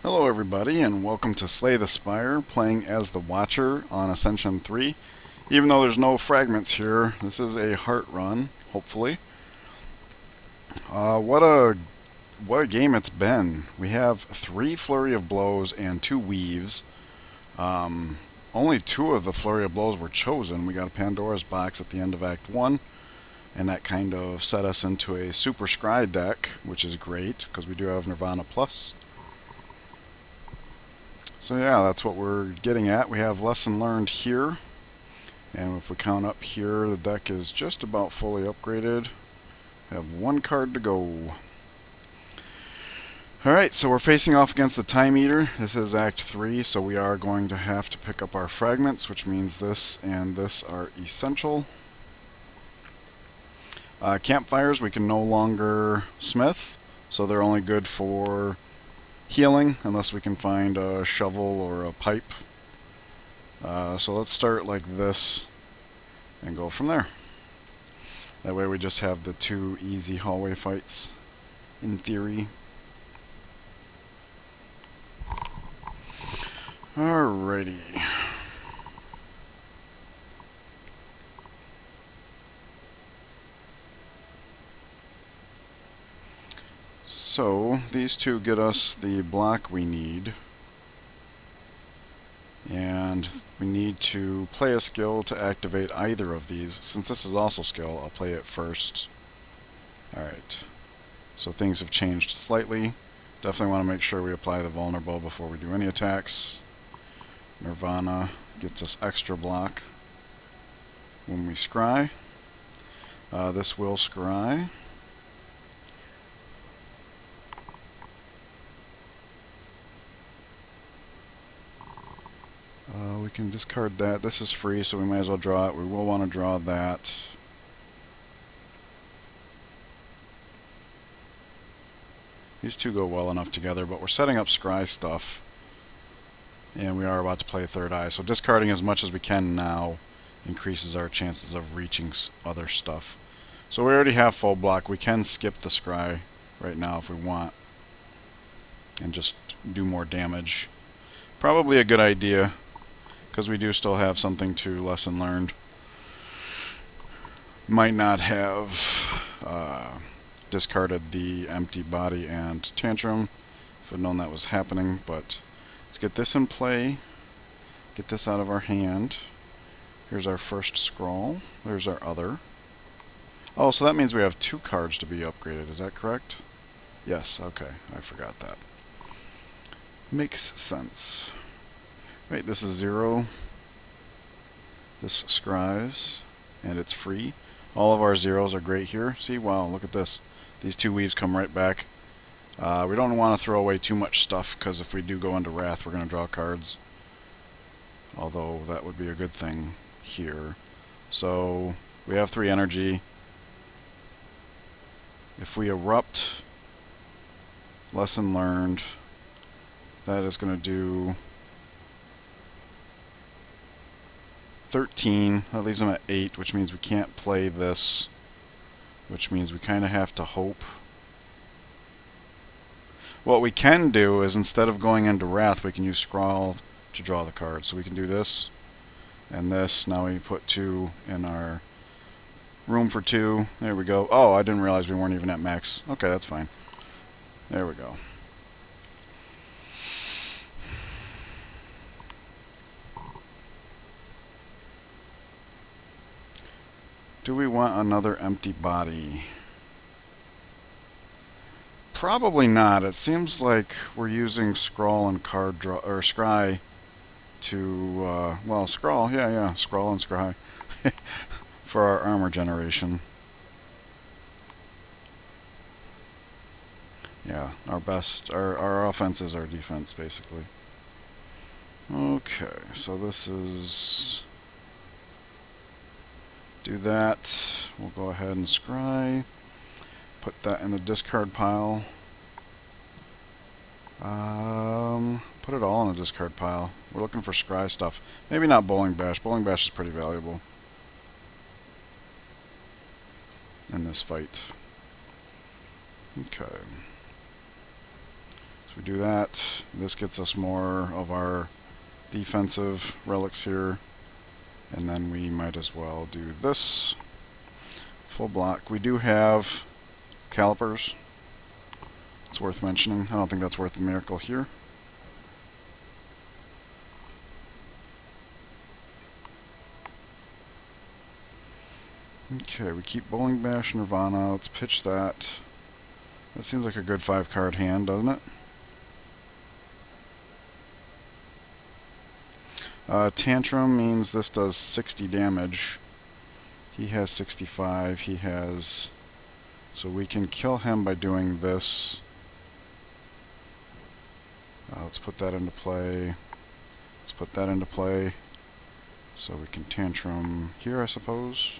Hello everybody and welcome to Slay the Spire, playing as the Watcher on Ascension 3. Even though there's no fragments here, this is a heart run, hopefully. What a game it's been. We have 3 Flurry of Blows and 2 Weaves. Only 2 of the Flurry of Blows were chosen. We got a Pandora's box at the end of Act 1, and that kind of set us into a Super Scry deck, which is great, because we do have Nirvana Plus. So yeah, that's what we're getting at. We have Lesson Learned here, and if we count up here, the deck is just about fully upgraded. We have 1 card to go. Alright, so we're facing off against the Time Eater. This is Act 3, so we are going to have to pick up our fragments, which means this and this are essential. Campfires we can no longer smith, so they're only good for healing unless we can find a shovel or a pipe. So let's start like this and go from there. That way we just have the 2 easy hallway fights in theory. Alrighty. So these 2 get us the block we need, and we need to play a skill to activate either of these. Since this is also skill, I'll play it first. Alright, so things have changed slightly. Definitely want to make sure we apply the vulnerable before we do any attacks. Nirvana gets us extra block when we scry. This will scry. We can discard that. This is free, so we might as well draw it. We will want to draw that. These 2 go well enough together, but we're setting up scry stuff, and we are about to play Third Eye. So discarding as much as we can now increases our chances of reaching other stuff. So we already have full block. We can skip the scry right now if we want, and just do more damage. Probably a good idea, because we do still have something to Lesson Learned. Might not have discarded the Empty Body and Tantrum if I'd known that was happening, but let's get this in play, get this out of our hand. Here's our first scroll, there's our other. Oh, so that means we have 2 cards to be upgraded, is that correct? Yes, okay, I forgot that. Makes sense. Wait, this is 0. This scries, and it's free. All of our 0s are great here. See, wow, look at this. These 2 weaves come right back. We don't want to throw away too much stuff, because if we do go into Wrath, we're going to draw cards. Although, that would be a good thing here. So, we have 3 energy. If we erupt Lesson Learned, that is going to do 13. That leaves them at 8, which means we can't play this, which means we kind of have to hope. What we can do is, instead of going into Wrath, we can use Scrawl to draw the card. So we can do this and this. Now we put 2 in our room for 2. There we go. Oh, I didn't realize we weren't even at max. Okay, that's fine. There we go. Do we want another Empty Body? Probably not. It seems like we're using Scrawl and card draw, or Scry to, well, Scrawl, yeah, Scrawl and Scry for our armor generation. Yeah, our offense is our defense, basically. Okay, so this is... Do that. We'll go ahead and scry. Put that in the discard pile. Put it all in the discard pile. We're looking for scry stuff. Maybe not Bowling Bash. Bowling Bash is pretty valuable in this fight. Okay. So we do that. This gets us more of our defensive relics here. And then we might as well do this. Full block. We do have calipers. It's worth mentioning. I don't think that's worth the miracle here. Okay, we keep Bowling Bash, Nirvana. Let's pitch that. That seems like a good 5-card hand, doesn't it? Tantrum means this does 60 damage. He has 65. He has... So we can kill him by doing this. Let's put that into play. Let's put that into play. So we can Tantrum here, I suppose.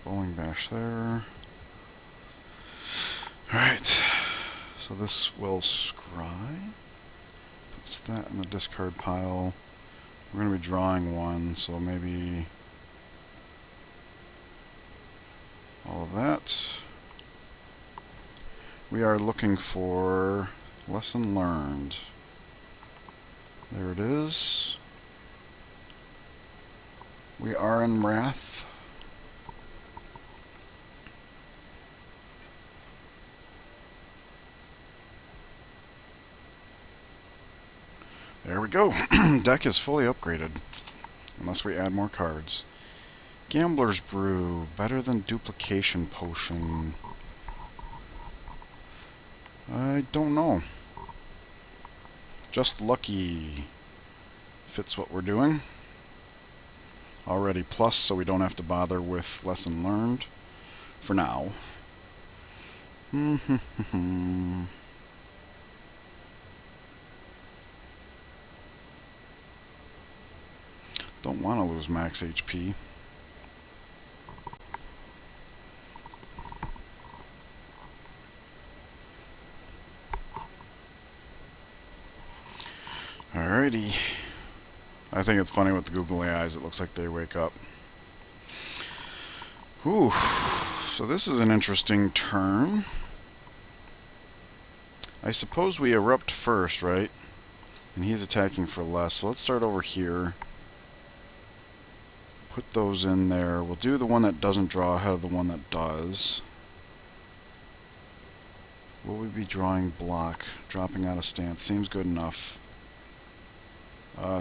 Bowling Bash there. Alright. So this will scry. Puts that in the discard pile. We're going to be drawing one, so maybe all of that. We are looking for lesson learned. There it is. We are in Wrath. There we go. Deck is fully upgraded. Unless we add more cards. Gambler's Brew. Better than Duplication Potion. I don't know. Just Lucky fits what we're doing. Already plus, so we don't have to bother with Lesson Learned. For now. Don't want to lose max HP. Alrighty. I think it's funny with the Googly Eyes, it looks like they wake up. Whew. So this is an interesting turn. I suppose we erupt first, right? And he's attacking for less. So let's start over here. Put those in there. We'll do the one that doesn't draw ahead of the one that does. Will we be drawing block? Dropping out of stance. Seems good enough.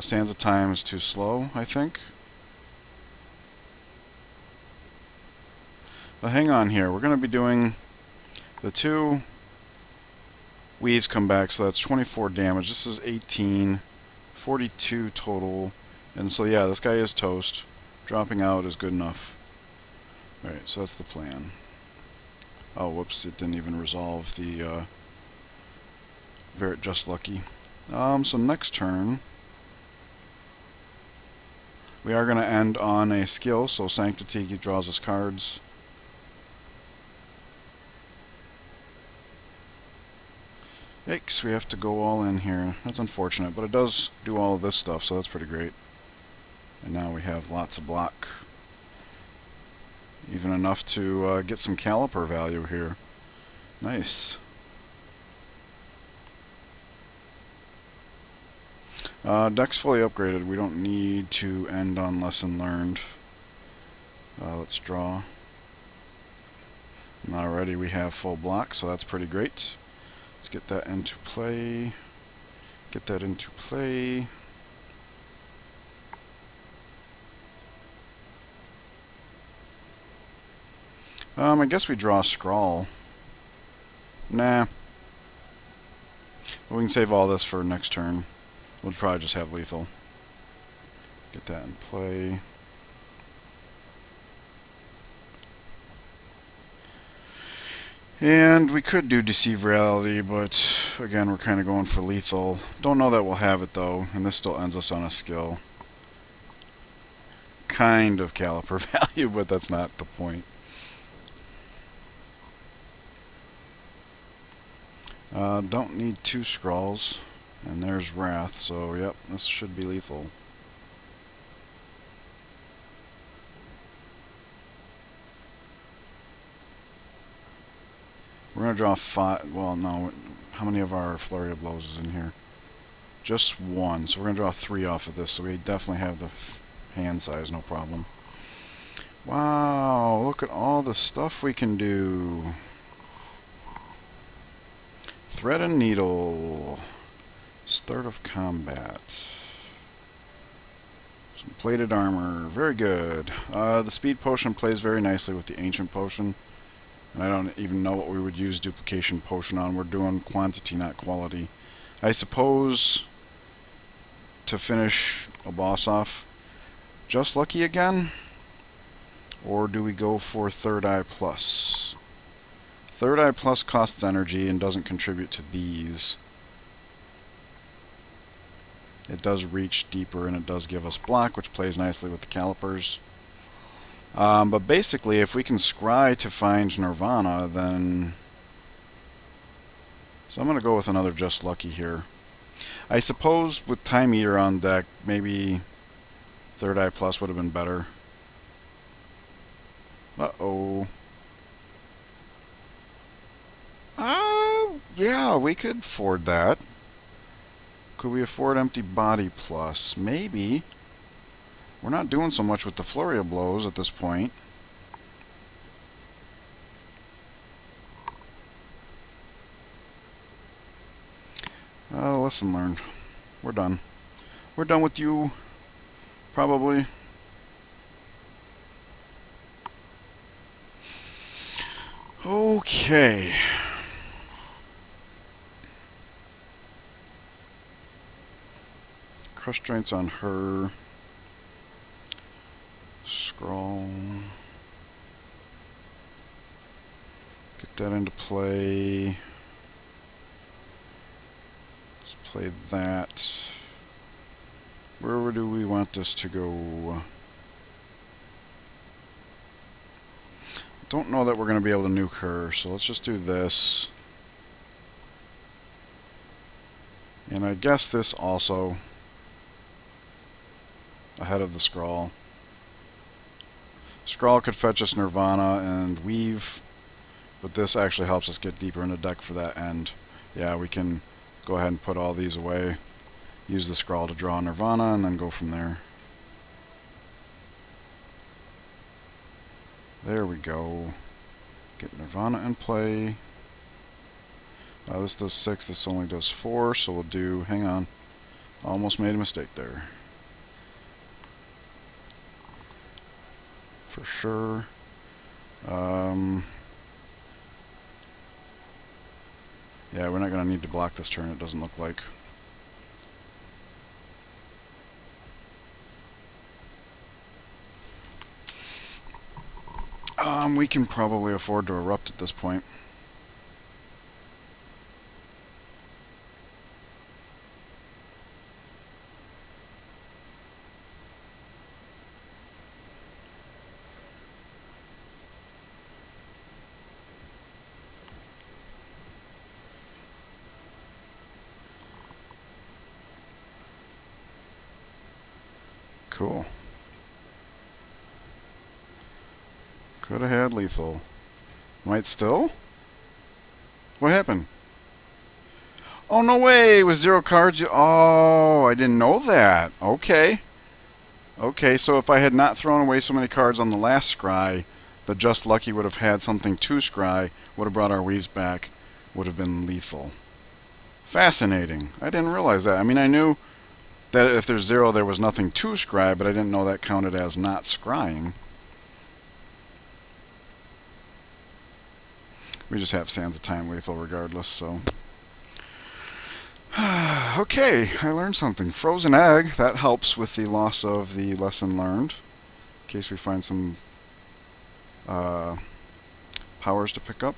Sands of Time is too slow, I think. But hang on here. We're going to be doing the 2 weaves come back, so that's 24 damage. This is 18. 42 total. And so yeah, this guy is toast. Dropping out is good enough. Alright, so that's the plan. Oh, whoops, it didn't even resolve the Just Lucky. So next turn, we are going to end on a skill, so Sanctity draws us cards. Yikes, we have to go all in here. That's unfortunate, but it does do all of this stuff, so that's pretty great. And now we have lots of block. Even enough to get some caliper value here. Nice. Deck's fully upgraded. We don't need to end on Lesson Learned. Let's draw. And already we have full block, so that's pretty great. Let's get that into play. Get that into play. I guess we draw a Scrawl. Nah. We can save all this for next turn. We'll probably just have lethal. Get that in play. And we could do Deceive Reality, but again, we're kind of going for lethal. Don't know that we'll have it though, and this still ends us on a skill. Kind of caliper value, but that's not the point. Don't need 2 Scrawls, and there's Wrath, so yep, this should be lethal. We're going to draw 5. Well, no. How many of our Flurry of Blows is in here? Just 1. So we're going to draw 3 off of this. So we definitely have the hand size, no problem. Wow, look at all the stuff we can do. Thread and Needle. Start of Combat. Some Plated Armor. Very good. The Speed Potion plays very nicely with the Ancient Potion. And I don't even know what we would use Duplication Potion on. We're doing quantity, not quality. I suppose to finish a boss off, Just Lucky again? Or do we go for Third Eye Plus? Third Eye Plus costs energy and doesn't contribute to these. It does reach deeper and it does give us block, which plays nicely with the calipers. But basically, if we can scry to find Nirvana, then... So I'm going to go with another Just Lucky here. I suppose with Time Eater on deck, maybe Third Eye Plus would have been better. Uh-oh. Yeah, we could afford that. Could we afford Empty Body Plus? Maybe. We're not doing so much with the Flurry of Blows at this point. Lesson learned. We're done. We're done with you. Probably. Okay. Crush Joints on her. Scroll. Get that into play. Let's play that. Where do we want this to go? Don't know that we're going to be able to nuke her, so let's just do this. And I guess this also ahead of the Scrawl. Scrawl could fetch us Nirvana and Weave, but this actually helps us get deeper in the deck for that end. Yeah, we can go ahead and put all these away. Use the Scrawl to draw Nirvana and then go from there. There we go. Get Nirvana in play. This does 6, this only does 4, so we'll do, hang on. Almost made a mistake there. For sure. Yeah, we're not going to need to block this turn, it doesn't look like. We can probably afford to erupt at this point. Cool. Could have had lethal. Might still? What happened? Oh, no way! With 0 cards, oh, I didn't know that. Okay. Okay, so if I had not thrown away so many cards on the last scry, the Just Lucky would have had something to scry, would have brought our Weaves back, would have been lethal. Fascinating. I didn't realize that. I mean, I knew that if there's 0, there was nothing to scry, but I didn't know that counted as not scrying. We just have Sands of Time lethal regardless, so... Okay, I learned something. Frozen Egg, that helps with the loss of the lesson learned. In case we find some powers to pick up.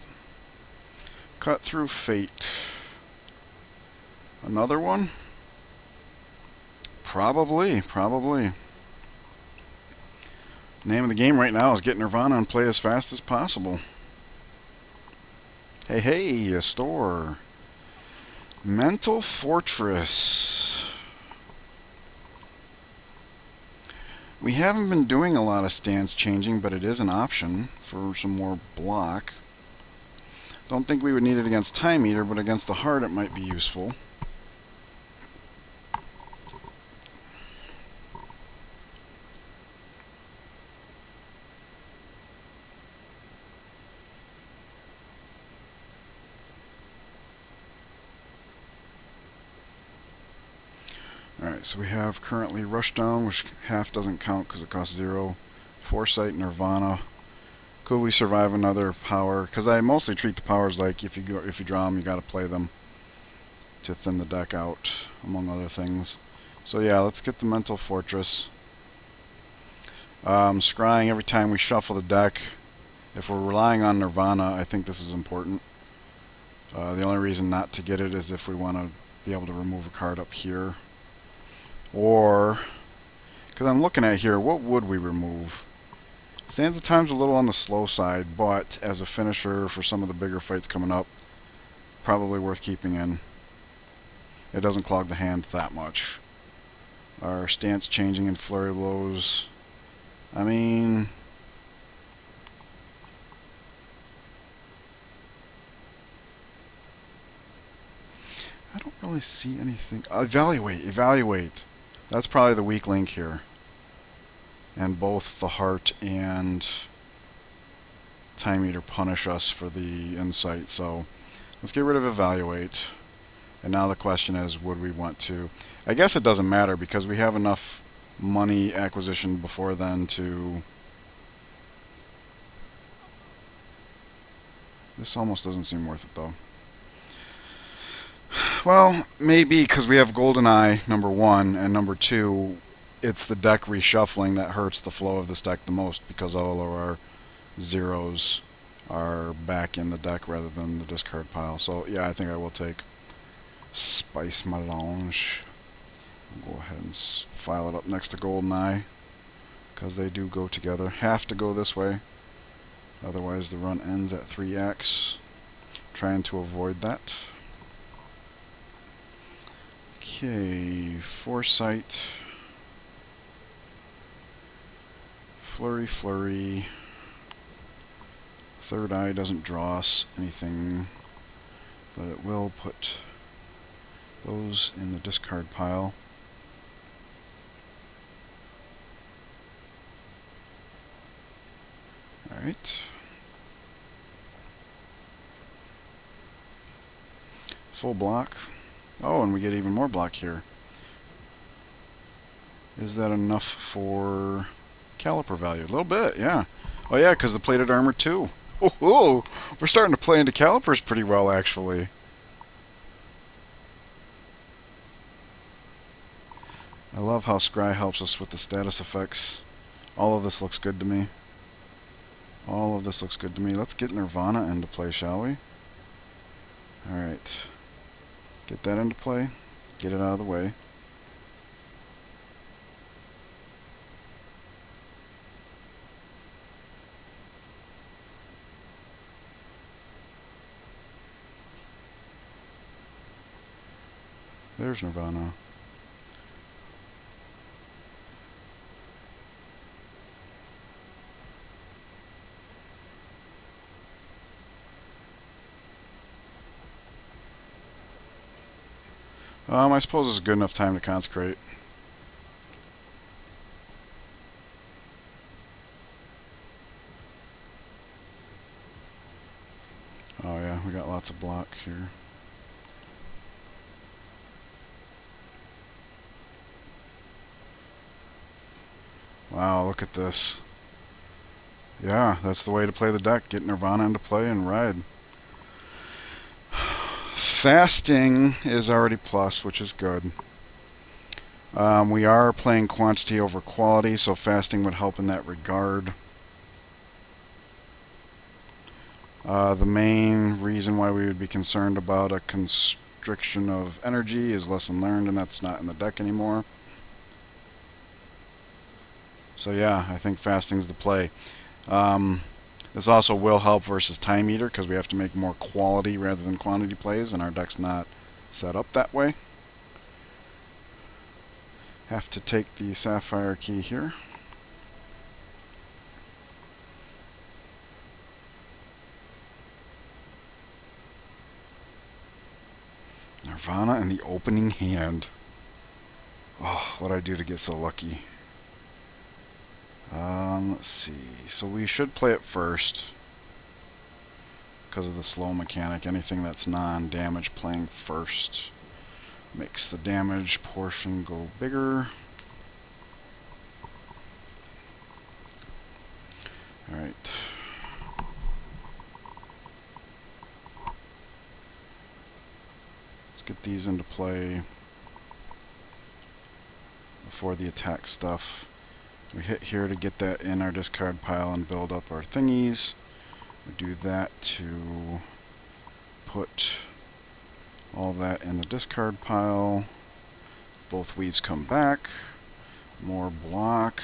Cut Through Fate. Another one? Probably. Name of the game right now is get Nirvana and play as fast as possible. Hey, a store. Mental Fortress. We haven't been doing a lot of stance changing, but it is an option for some more block. Don't think we would need it against Time Eater, but against the Heart it might be useful. Alright, so we have currently Rushdown, which half doesn't count because it costs 0. Foresight, Nirvana. Could we survive another power? Because I mostly treat the powers like if you draw them, you got to play them to thin the deck out, among other things. So yeah, let's get the Mental Fortress. Scrying every time we shuffle the deck. If we're relying on Nirvana, I think this is important. The only reason not to get it is if we want to be able to remove a card up here. Or, because I'm looking at here, what would we remove? Sands of Time's a little on the slow side, but as a finisher for some of the bigger fights coming up, probably worth keeping in. It doesn't clog the hand that much. Our stance changing in Flurry Blows. I mean, I don't really see anything. Evaluate. That's probably the weak link here. And both the Heart and Time Eater punish us for the insight. So let's get rid of Evaluate. And now the question is, would we want to? I guess it doesn't matter because we have enough money acquisition before then to... This almost doesn't seem worth it though. Well, maybe because we have Golden Eye, number 1, and number 2, it's the deck reshuffling that hurts the flow of this deck the most because all of our zeros are back in the deck rather than the discard pile. So yeah, I think I will take Spice Melange. I'll go ahead and file it up next to Golden Eye because they do go together. Have to go this way, otherwise the run ends at 3x. Trying to avoid that. Okay, Foresight, Flurry. Third Eye doesn't draw us anything, but it will put those in the discard pile. Alright. Full block. Oh, and we get even more block here. Is that enough for caliper value? A little bit, yeah. Oh yeah, because the plated armor too. Oh, we're starting to play into calipers pretty well, actually. I love how Scry helps us with the status effects. All of this looks good to me. All of this looks good to me. Let's get Nirvana into play, shall we? Alright. Get that into play. Get it out of the way. There's Nirvana. I suppose it's a good enough time to consecrate. Oh yeah, we got lots of block here. Wow, look at this. Yeah, that's the way to play the deck. Get Nirvana into play and ride. Fasting is already plus, which is good. We are playing quantity over quality, so fasting would help in that regard. The main reason why we would be concerned about a constriction of energy is lesson learned, and that's not in the deck anymore. So yeah, I think fasting's the play. This also will help versus Time Eater because we have to make more quality rather than quantity plays, and our deck's not set up that way. Have to take the Sapphire key here. Nirvana in the opening hand. Oh, what'd I do to get so lucky? Let's see. So we should play it first because of the slow mechanic. Anything that's non-damage playing first makes the damage portion go bigger. Alright. Let's get these into play before the attack stuff. We hit here to get that in our discard pile and build up our thingies. We do that to put all that in the discard pile. Both weaves come back. More block.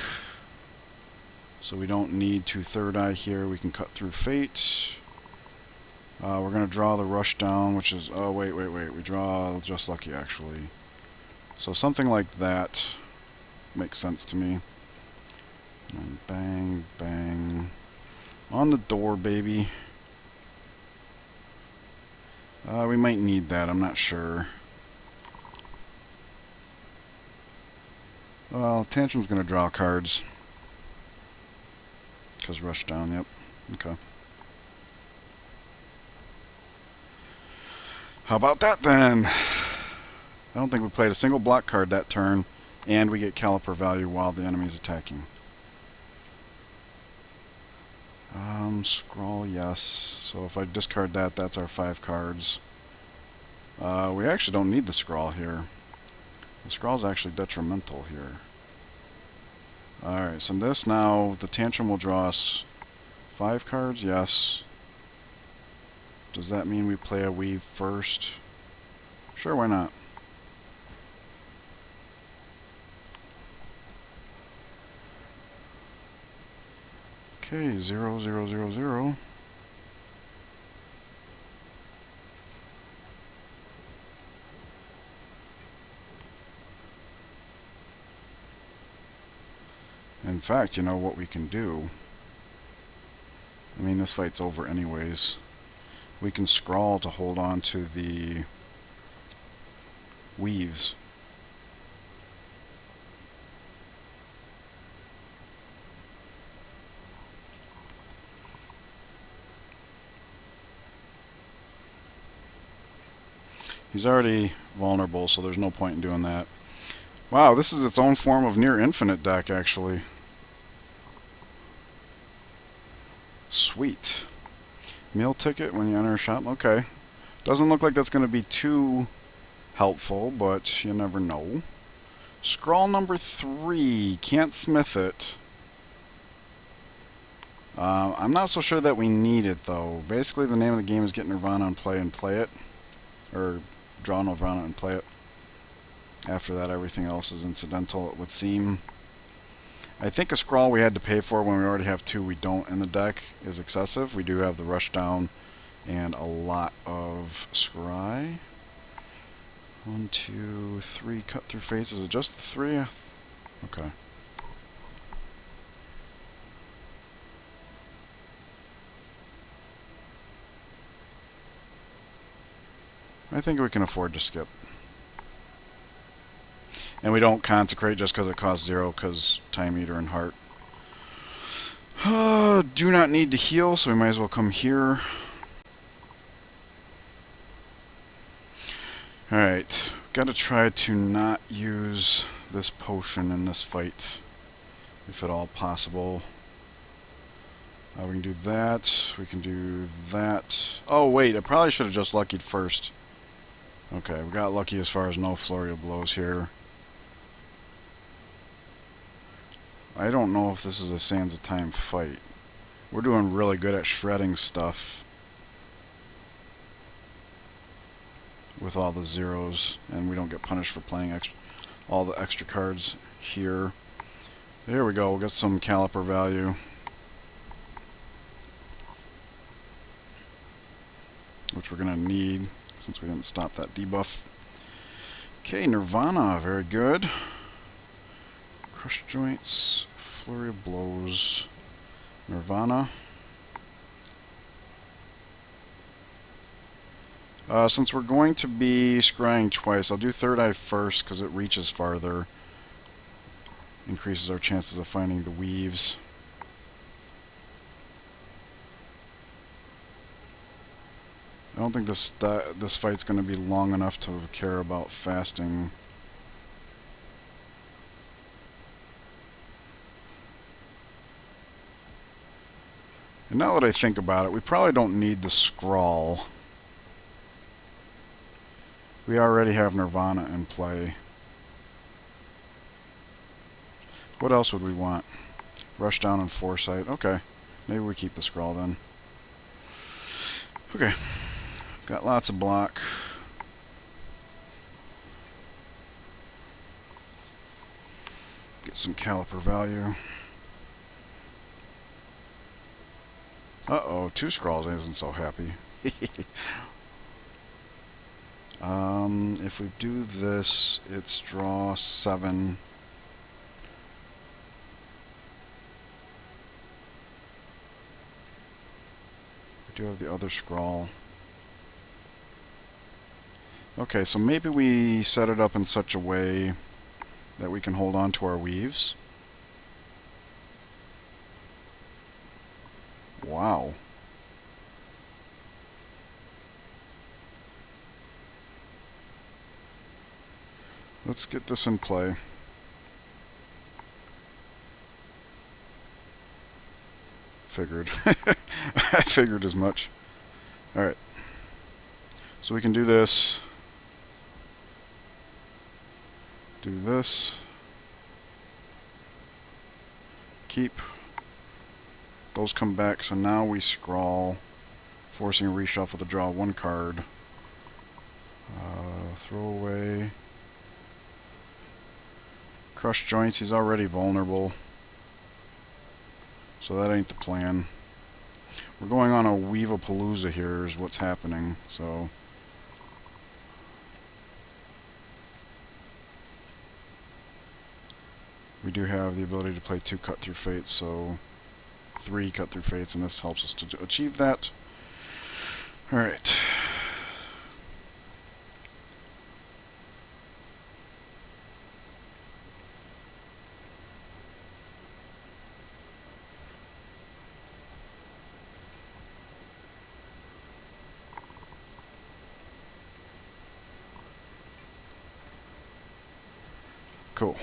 So we don't need to third eye here. We can cut through fate. We're going to draw the rush down, which is... Oh, wait. We draw just lucky, actually. So something like that makes sense to me. And bang, bang. On the door, baby. We might need that. I'm not sure. Well, Tantrum's going to draw cards. Because rush down, yep. Okay. How about that then? I don't think we played a single block card that turn, and we get caliper value while the enemy's attacking. Scroll, yes. So if I discard that, that's our 5 cards. We actually don't need the scroll here. The scroll's actually detrimental here. Alright, so this now, the Tantrum will draw us 5 cards, yes. Does that mean we play a weave first? Sure, why not? Okay, 0, 0, 0, 0. In fact, you know what we can do? I mean, this fight's over anyways. We can scrawl to hold on to the weaves. He's already vulnerable, so there's no point in doing that. Wow, this is its own form of near infinite deck, actually. Sweet. Meal ticket when you enter a shop. Okay. Doesn't look like that's going to be too helpful, but you never know. Scroll number 3. Can't smith it. I'm not so sure that we need it, though. Basically, the name of the game is get Nirvana and play it. Or draw Nirvana and play it. After that, everything else is incidental, it would seem. I think a scroll we had to pay for when we already have 2 we don't in the deck is excessive. We do have the rush down and a lot of scry. 1, 2, 3 cut through face. Is it just the 3? Okay. I think we can afford to skip. And we don't consecrate just because it costs 0, because Time Eater and Heart. Do not need to heal, so we might as well come here. Alright, gotta try to not use this potion in this fight, if at all possible. We can do that, we can do that. Oh wait, I probably should have just luckied first. Okay, we got lucky as far as no flurry of blows here. I don't know if this is a Sands of Time fight. We're doing really good at shredding stuff with all the zeros, and we don't get punished for playing all the extra cards here. There we go, we'll get some caliper value. Which we're going to need, since we didn't stop that debuff. Okay, Nirvana, very good. Crush Joints, Flurry of Blows, Nirvana. Since we're going to be scrying twice, I'll do third eye first because it reaches farther. Increases our chances of finding the weaves. I don't think this fight's going to be long enough to care about fasting. And now that I think about it, we probably don't need the scrawl. We already have Nirvana in play. What else would we want? Rushdown and Foresight. Okay. Maybe we keep the scrawl then. Okay. Got lots of block. Get some caliper value. Uh-oh, 2 scrolls isn't so happy. If we do this, it's draw 7. We do have the other scroll. Okay, so maybe we set it up in such a way that we can hold on to our weaves. Wow. Let's get this in play. Figured. I figured as much. Alright. So we can do this. Do this. Keep. Those come back, so now we scrawl, forcing a reshuffle to draw 1 card. Throw away. Crush joints, he's already vulnerable. So that ain't the plan. We're going on a Weave-a-Palooza here is what's happening, so... We do have the ability to play 2 Cut-Through Fates, so... 3 Cut-Through Fates, and this helps us to achieve that. Alright. Cool.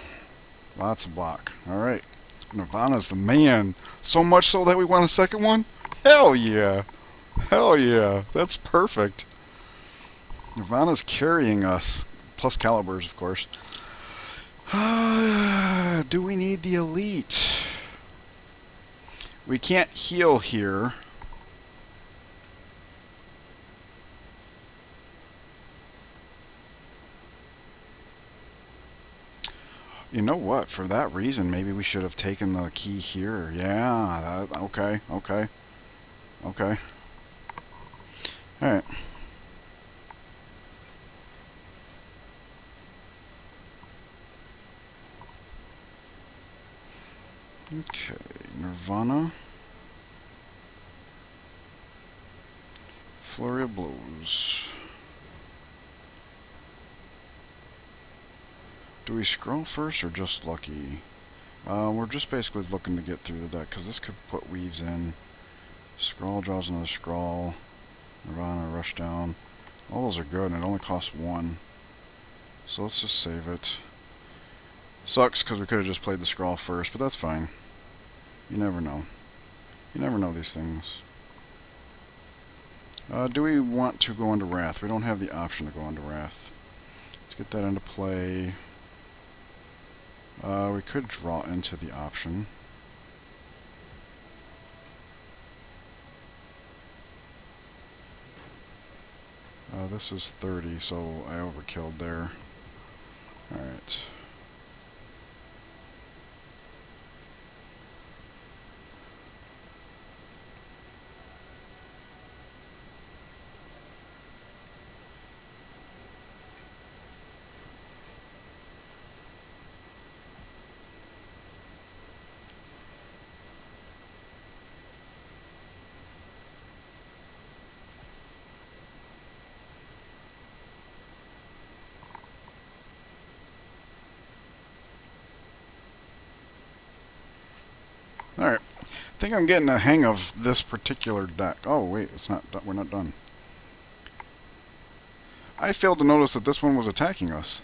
Lots of block. Alright. Nirvana's the man. So much so that we want a second one? Hell yeah. Hell yeah. That's perfect. Nirvana's carrying us. Plus calibers, of course. Do we need the elite? We can't heal here. You know what? For that reason, maybe we should have taken the key here. Yeah, okay, okay, okay. Alright. Okay, Nirvana. Flurry of Blows. Do we scroll first or just lucky? We're just basically looking to get through the deck, because this could put weaves in. Scroll draws another scroll. Nirvana, rush down. All those are good, and it only costs 1. So let's just save it. Sucks, because we could have just played the scroll first, but that's fine. You never know. You never know these things. Do we want to go into Wrath? We don't have the option to go into Wrath. Let's get that into play. We could draw into the option. This is 30, so I overkilled there. Alright. I think I'm getting a hang of this particular deck. Oh, wait, it's not. We're not done. I failed to notice that this one was attacking us.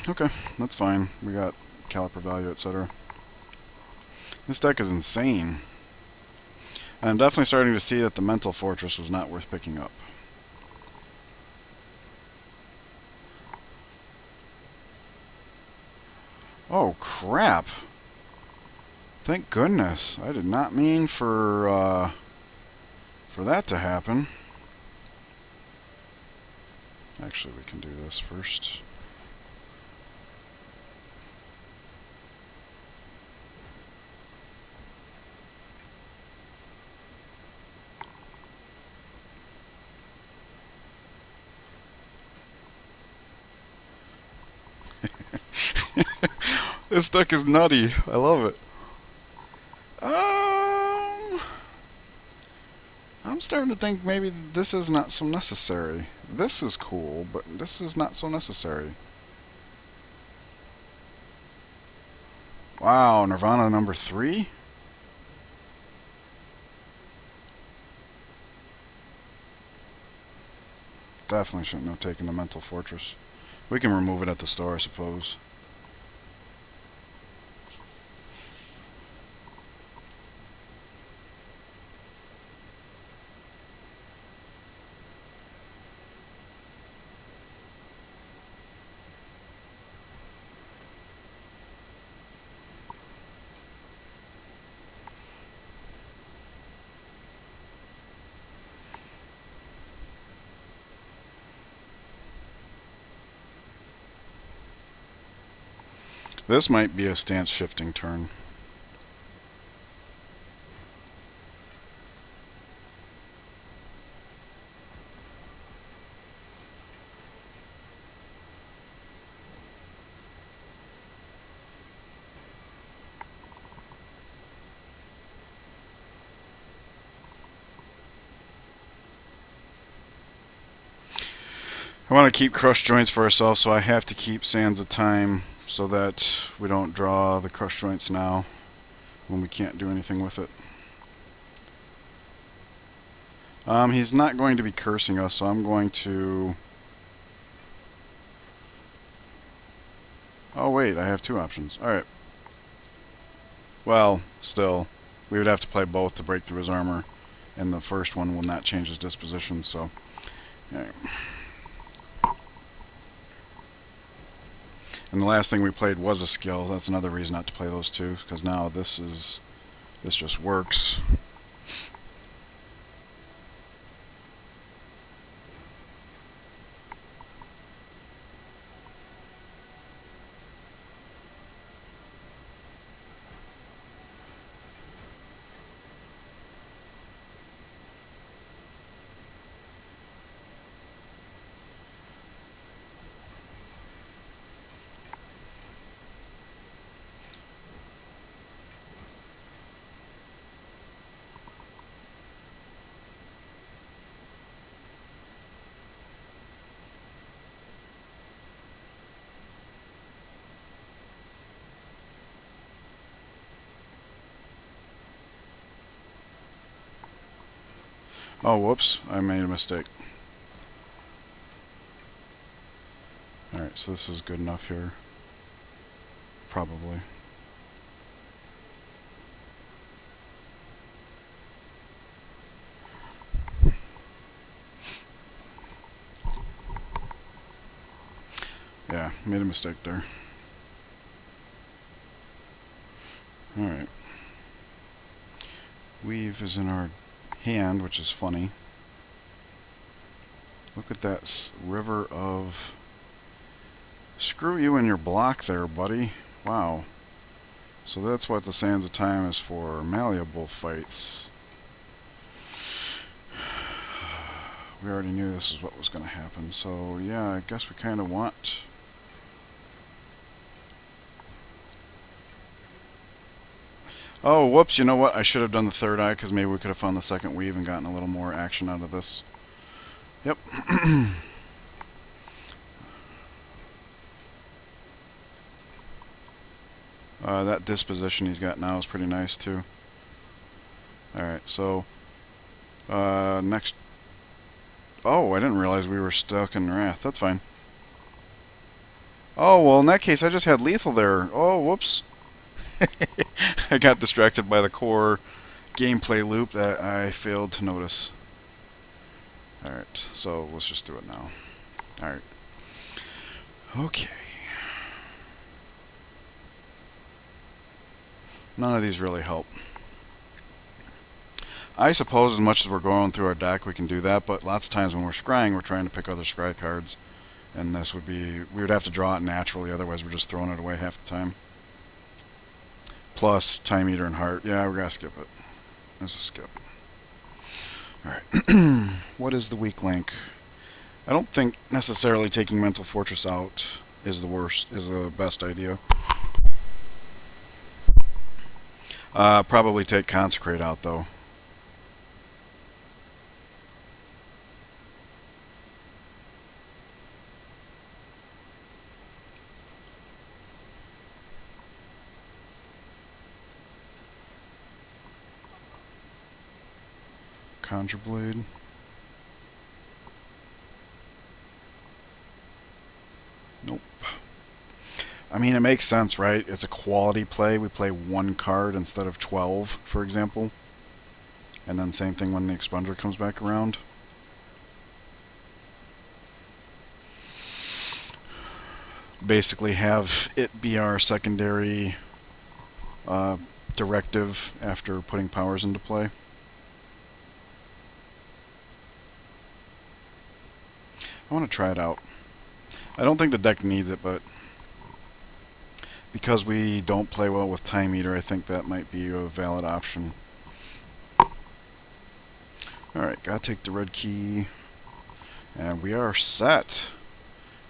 Okay, that's fine. We got caliper value, etc. This deck is insane. I'm definitely starting to see that the mental fortress was not worth picking up. Oh, crap. Thank goodness. I did not mean for that to happen. Actually, we can do this first. This deck is nutty. I love it. I'm starting to think maybe this is not so necessary. This is cool, but this is not so necessary. Wow, Nirvana number 3? Definitely shouldn't have taken the mental fortress. We can remove it at the store, I suppose. This might be a stance shifting turn. I want to keep crush joints for ourselves, so I have to keep Sands of Time so that we don't draw the crush joints now when we can't do anything with it. He's not going to be cursing us, so I'm going to... Oh wait, I have 2 options. Alright. Well, still, we would have to play both to break through his armor, and the first one will not change his disposition, so... Alright. And the last thing we played was a skill. That's another reason not to play those 2, because now this just works. Oh, whoops, I made a mistake. Alright, so this is good enough here. Probably. Yeah, made a mistake there. Alright. Weave is in our hand, which is funny. Look at that river of... Screw you and your block there, buddy. Wow. So that's what the Sands of Time is for, malleable fights. We already knew this is what was going to happen, so yeah, I guess we kind of want... Oh, whoops, you know what? I should have done the third eye, because maybe we could have found the second weave and gotten a little more action out of this. Yep. That disposition he's got now is pretty nice too. Alright, so next. Oh, I didn't realize we were stuck in Wrath. That's fine. Oh, well, in that case, I just had lethal there. Oh, whoops. I got distracted by the core gameplay loop that I failed to notice. Alright, so let's just do it now. Alright. Okay. None of these really help. I suppose as much as we're going through our deck, we can do that, but lots of times when we're scrying, we're trying to pick other scry cards. And this would be, we would have to draw it naturally, otherwise we're just throwing it away half the time. Plus, Time Eater and Heart. Yeah, we're gonna skip it. Let's just skip. Alright. What is the weak link? I don't think necessarily taking Mental Fortress out is the best idea. Probably take Consecrate out, though. Conjure Blade. Nope. I mean, it makes sense, right? It's a quality play. We play one card instead of 12, for example. And then same thing when the Expunger comes back around. Basically have it be our secondary directive after putting powers into play. I want to try it out. I don't think the deck needs it, but because we don't play well with Time Eater, I think that might be a valid option. Alright, gotta take the red key. And we are set.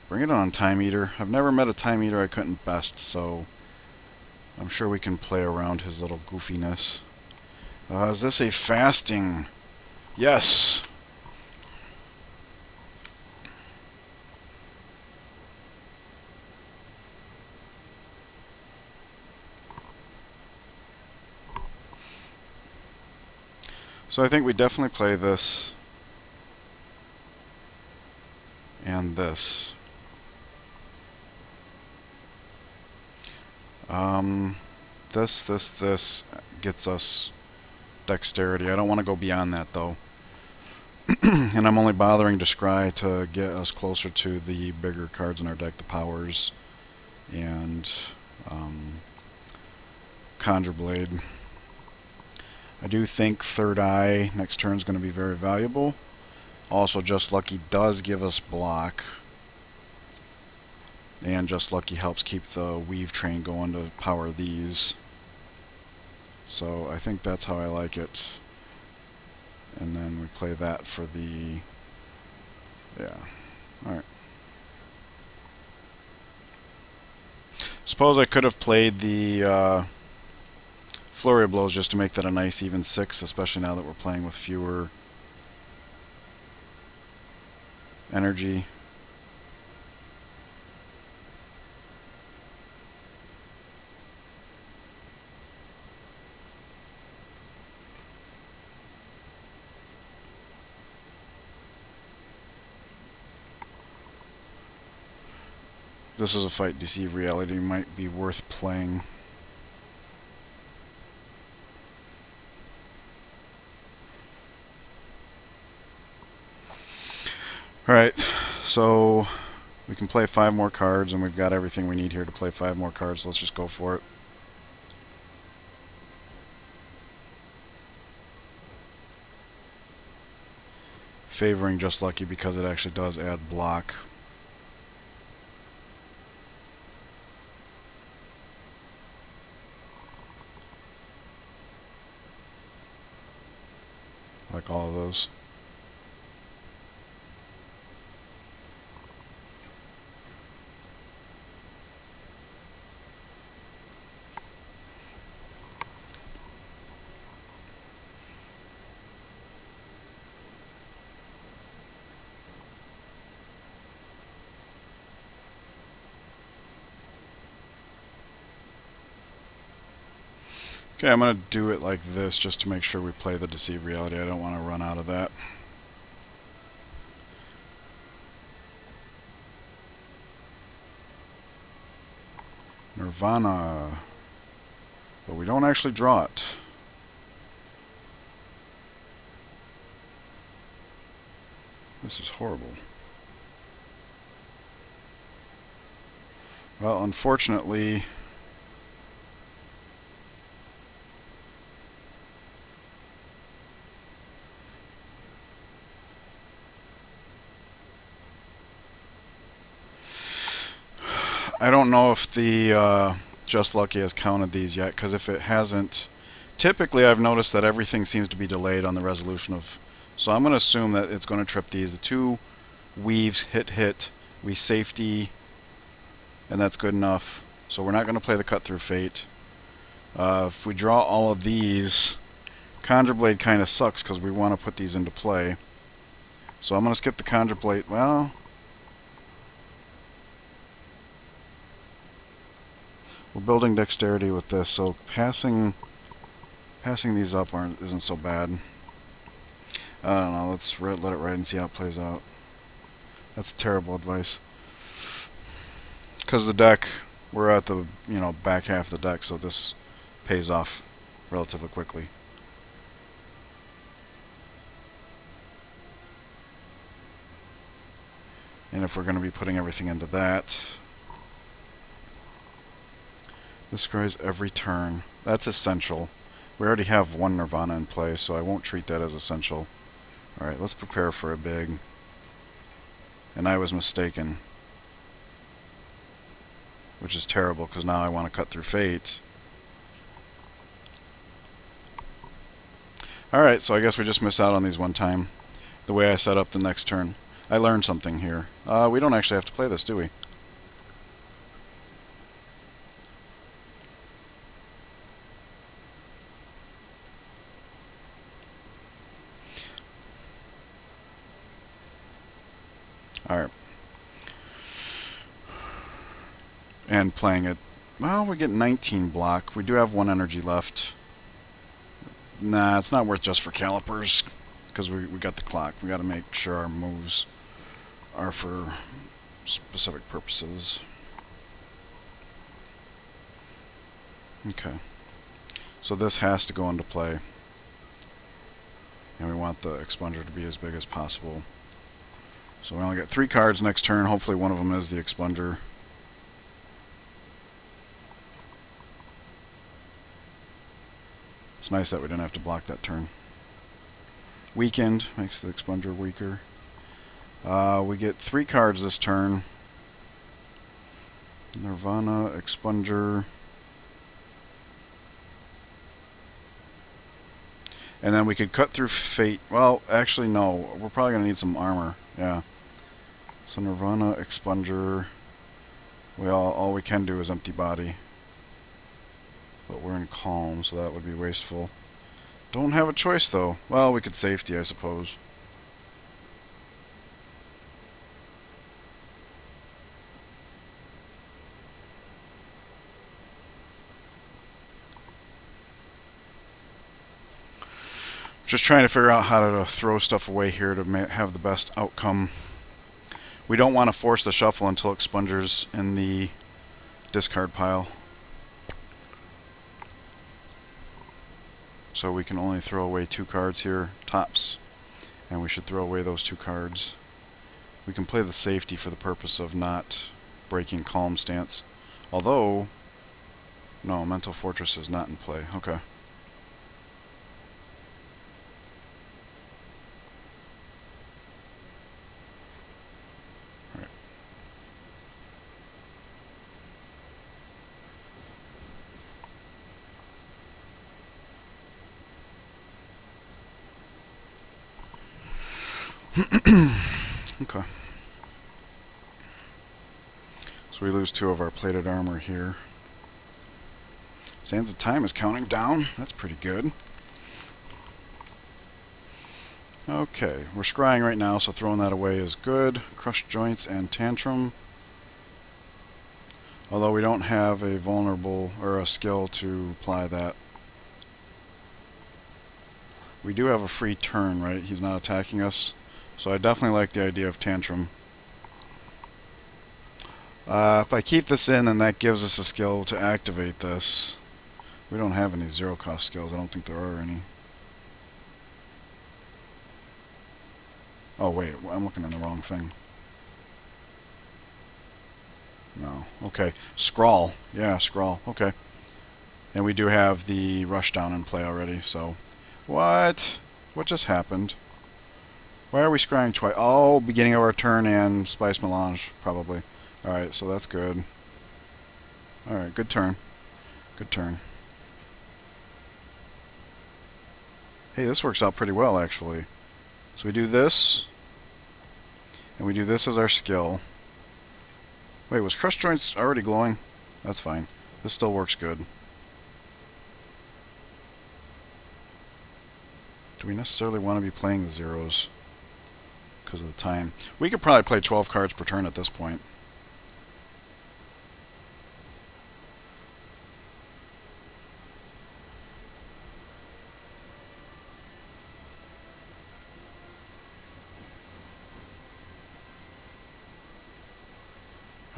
Bring it on, Time Eater. I've never met a Time Eater I couldn't best, so I'm sure we can play around his little goofiness. Is this a fasting? Yes! So I think we definitely play this and this. This gets us dexterity. I don't want to go beyond that, though. And I'm only bothering to scry to get us closer to the bigger cards in our deck, the powers and Conjure Blade. I do think Third Eye next turn is going to be very valuable. Also, Just Lucky does give us block. And Just Lucky helps keep the Weave Train going to power these. So I think that's how I like it. And then we play that for the... Yeah. Alright. Suppose I could have played the Flurry of Blows just to make that a nice even 6, especially now that we're playing with fewer energy. This is a fight Deceive Reality might be worth playing. Alright, so we can play 5 more cards, and we've got everything we need here to play 5 more cards. Let's just go for it. Favoring Just Lucky because it actually does add block. Like all of those. Okay, I'm going to do it like this just to make sure we play the Deceive Reality. I don't want to run out of that. Nirvana. But we don't actually draw it. This is horrible. Well, unfortunately, I don't know if the Just Lucky has counted these yet, because if it hasn't, typically I've noticed that everything seems to be delayed on the resolution of, so I'm going to assume that it's going to trip these. The two weaves hit, we safety, and that's good enough. So we're not going to play the Cut Through Fate. If we draw all of these, Conjure Blade kind of sucks because we want to put these into play. So I'm going to skip the Conjure Blade. Well, we're building dexterity with this, so passing these up isn't so bad. I don't know, let's let it ride and see how it plays out. That's terrible advice. Because the deck, we're at the back half of the deck, so this pays off relatively quickly. And if we're going to be putting everything into that, this scries every turn. That's essential. We already have one Nirvana in play, so I won't treat that as essential. Alright, let's prepare for a big. And I was mistaken. Which is terrible, because now I want to Cut Through Fate. Alright, so I guess we just miss out on these one time. The way I set up the next turn. I learned something here. We don't actually have to play this, do we? Alright. And playing it. Well, we get 19 block. We do have 1 energy left. Nah, it's not worth just for calipers. Because we got the clock. We got to make sure our moves are for specific purposes. Okay. So this has to go into play. And we want the expunger to be as big as possible. So we only get 3 cards next turn. Hopefully one of them is the expunger. It's nice that we didn't have to block that turn. Weakened makes the expunger weaker. We get 3 cards this turn. Nirvana, expunger. And then we could Cut Through Fate. Well, actually, no. We're probably going to need some armor. Yeah. So Nirvana, expunger. All we can do is empty body. But we're in calm, so that would be wasteful. Don't have a choice, though. Well, we could safety, I suppose. Just trying to figure out how to throw stuff away here to have the best outcome. We don't want to force the shuffle until expunger's in the discard pile. So we can only throw away 2 cards here, tops. And we should throw away those 2 cards. We can play the safety for the purpose of not breaking calm stance. Although, no, Mental Fortress is not in play. Okay. Okay. So we lose 2 of our plated armor here. Sands of Time is counting down. That's pretty good. Okay, we're scrying right now, so throwing that away is good. Crushed Joints and Tantrum. Although we don't have a vulnerable or a skill to apply that. We do have a free turn, right? He's not attacking us. So I definitely like the idea of Tantrum. If I keep this in, then that gives us a skill to activate this. We don't have any zero-cost skills. I don't think there are any. Oh, wait. I'm looking at the wrong thing. No. Okay. Scrawl. Yeah, Scrawl. Okay. And we do have the Rushdown in play already, so... What? What just happened? Why are we scrying twice? Oh, beginning of our turn and Spice Melange, probably. Alright, so that's good. Alright, good turn. Good turn. Hey, this works out pretty well, actually. So we do this, and we do this as our skill. Wait, was Crush Joints already glowing? That's fine. This still works good. Do we necessarily want to be playing the zeros? Because of the time. We could probably play 12 cards per turn at this point.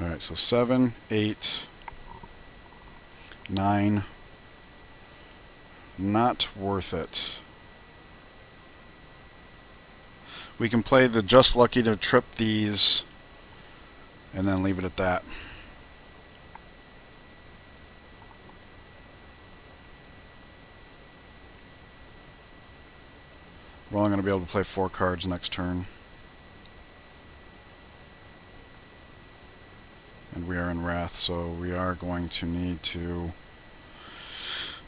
Alright, so 7, 8, 9. Not worth it. We can play the Just Lucky to trip these and then leave it at that. We're only going to be able to play 4 cards next turn. And we are in Wrath, so we are going to need to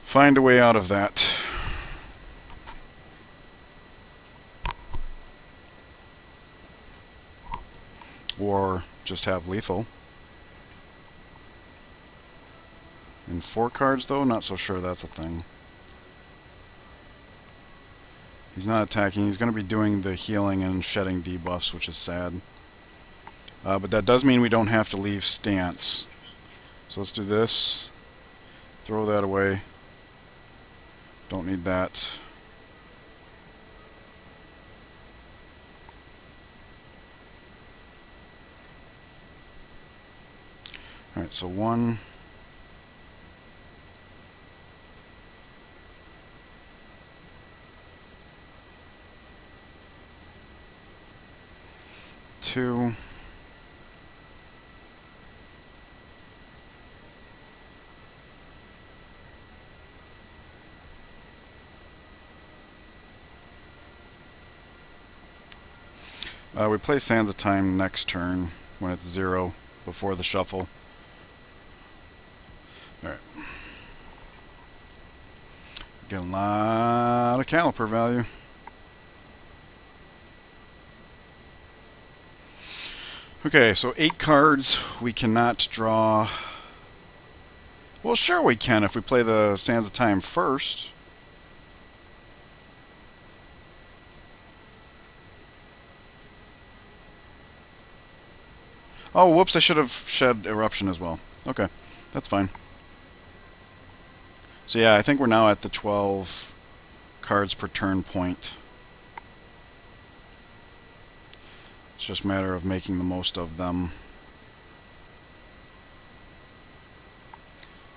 find a way out of that. Or just have lethal. In 4 cards, though, not so sure that's a thing. He's not attacking. He's going to be doing the healing and shedding debuffs, which is sad. But that does mean we don't have to leave stance. So let's do this. Throw that away. Don't need that. Alright, so 1. 2. 3. We play Sands of Time next turn when it's 0 before the shuffle. Alright. Get a lot of caliper value. Okay, so 8 cards. We cannot draw... Well, sure we can if we play the Sands of Time first. Oh, whoops, I should have shed Eruption as well. Okay, that's fine. So yeah, I think we're now at the 12 cards per turn point. It's just a matter of making the most of them.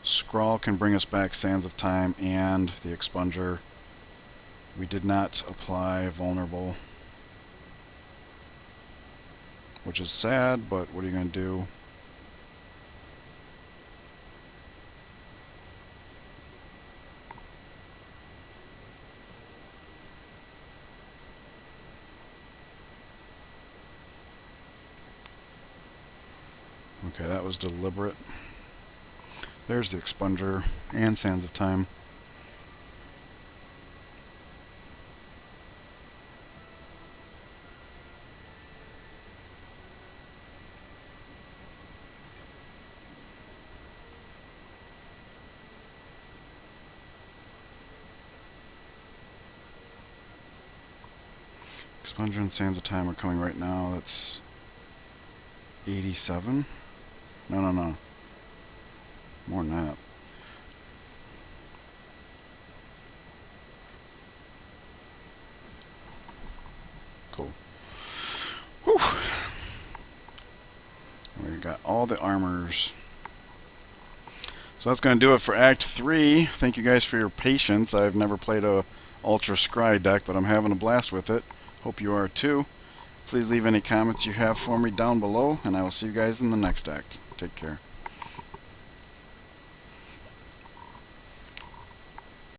Scrawl can bring us back Sands of Time and the Expunger. We did not apply Vulnerable, which is sad, but what are you going to do? Okay, that was deliberate. There's the Expunger and Sands of Time. Expunger and Sands of Time are coming right now. That's 87. No. More than that. We got all the armors. So that's going to do it for Act 3. Thank you guys for your patience. I've never played a Ultra Scry deck, but I'm having a blast with it. Hope you are too. Please leave any comments you have for me down below, and I will see you guys in the next act. Take care.